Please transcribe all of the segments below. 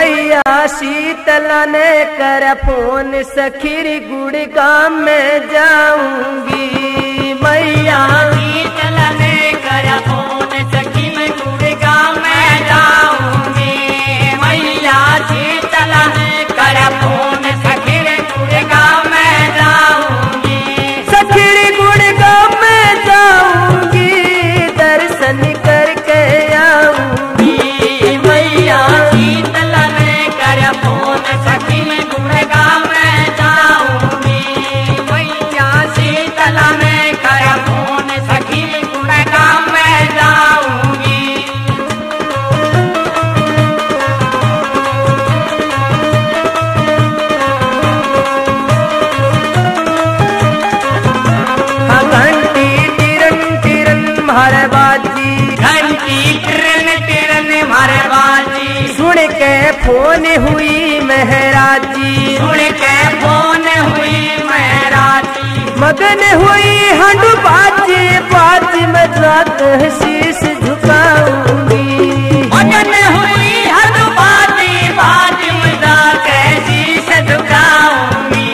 मैया शीतला ने कर फोन सखीरी गुड़गाम में जाऊंगी। मैया शीतला ने कर फोन सखी मैं गुड़गाम में जाऊंगी। मैया शीतला ने कर फोन सखी मैं गुड़गाम में जाऊंगी। सखीरी गुड़गाम में जाऊंगी, दर्शन करके आऊंगी। मैया शीतला ने कर फोन सखी मैं गुड़गाम में जाऊंगी। मैया शीतला ने कर फोन सखी मैं गुड़गाम में जाऊंगी। घंटी टिरन टिरन मारे बाजी, घंटी टिरन टिरन मारे बाजी। सुन के फोन हुई महराजी, सुन के फोन हुई महराजी। मगन हुई हंडू बाजी, बाजी में जाकर शीश झुकाऊंगी। मगन हुई हर बाजी, बाजी में जाकर शीश झुकाऊंगी।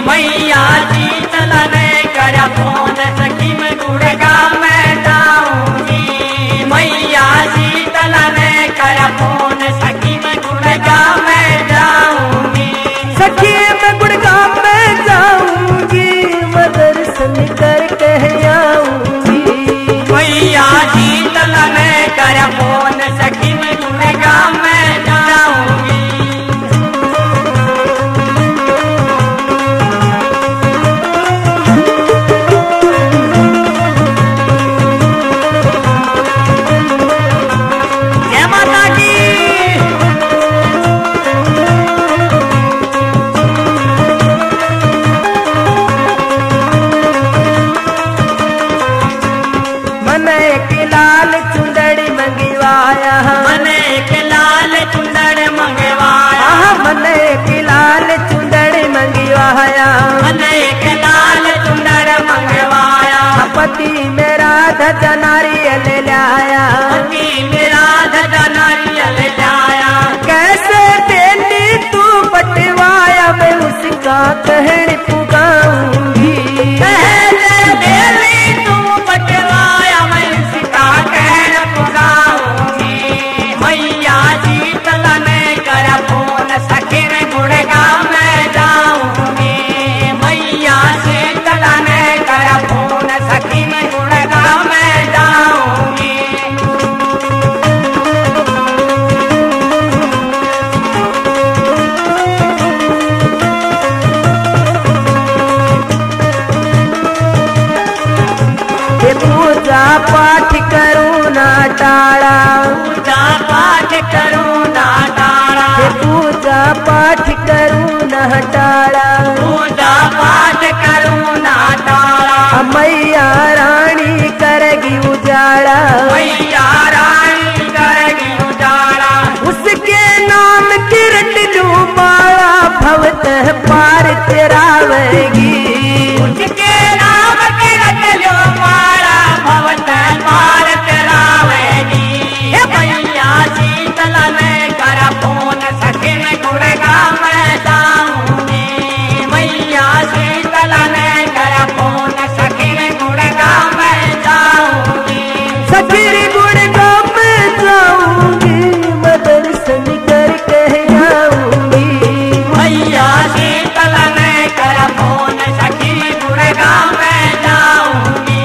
मैया शीतला ने कर फोन सखी मैं गुड़गाम में जाऊंगी। मैया शीतला ने कर फोन सखी मैं गुड़गाम में जाऊंगी। सखी मैं गुड़गाम में जाऊंगी, मैं दर्शन करके आऊंगी। मैया शीतला ने कर फोन सखी मैं गुड़गाम में जाऊंगी। जय माता की। मन एक लाल चुंदड़ी मंगवाया, मन एक लाल चुंदड़ मंगवाया। मन एक लाल चुंदड़ी मंगवाया। मन एक लाल चुंदड़ मंगवाया। पति मेरा धजा नारियल लाया, पति मेरा धजा नारियल लाया। कैसे देनी तू बटवाया, मैं उसका कहन पुगाऊंगी। कहले देवी तू बटवाया, मैं उसका कहन पुगाऊंगी। मैया शीतला ने कर फोन सखी मैं गुड़गाम में जाऊंगी। मैया शीतला ने कर फोन सखी मैं गुड़गाम में जाऊंगी। ये पूजा पाठ करूँ ना टाड़ा, पूजा पाठ करूँ ना टाड़ा। ये पूजा पाठ करूँ ना टाड़ा। पूजा पाठ करूँ ना टाड़ा। मैया रानी करेगी उजाड़ा, मैया रानी करेगी उजाड़ा। उसके नाम की रट लूं माला, भवतः पार तेरावेगी। उसके नाम के रट लो माला, भवत पार तेरावेगी। हे मैया शीतला ने कर फोन सखी मैं गुड़गाम में जाऊंगी। मैया शीतला ने कर फोन सखी मैं गुड़गाम में जाऊंगी। सखीरी गुड़गाम में जाऊंगी, मैं दर्शन करके आऊंगी। मैया शीतला ने कर फोन सखी मैं गुड़गाम में जाऊंगी।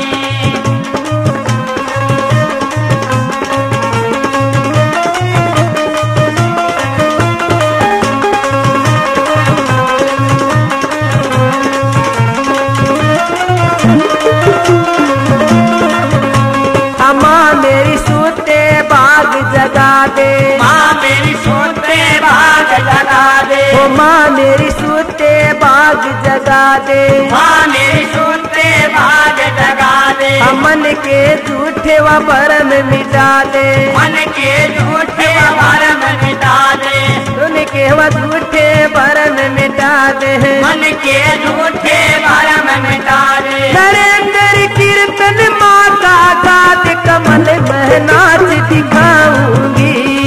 माँ मेरी सूते बाग जगा दे, माँ मेरी सोते भाग जगा दे। ओ माँ मेरी सूते बाग जगा दे। माँ मेरी सोते भाग जगा दे। मन के झूठे व भरम मिटा दे, मन के झूठे भरम मिटा दे। सुन के व झूठे भरम मिटा दे। मन के झूठे भरम मिटा दे। नरेंद्र कीर्तन माँ का गात कमल में नाच दिखाऊंगी।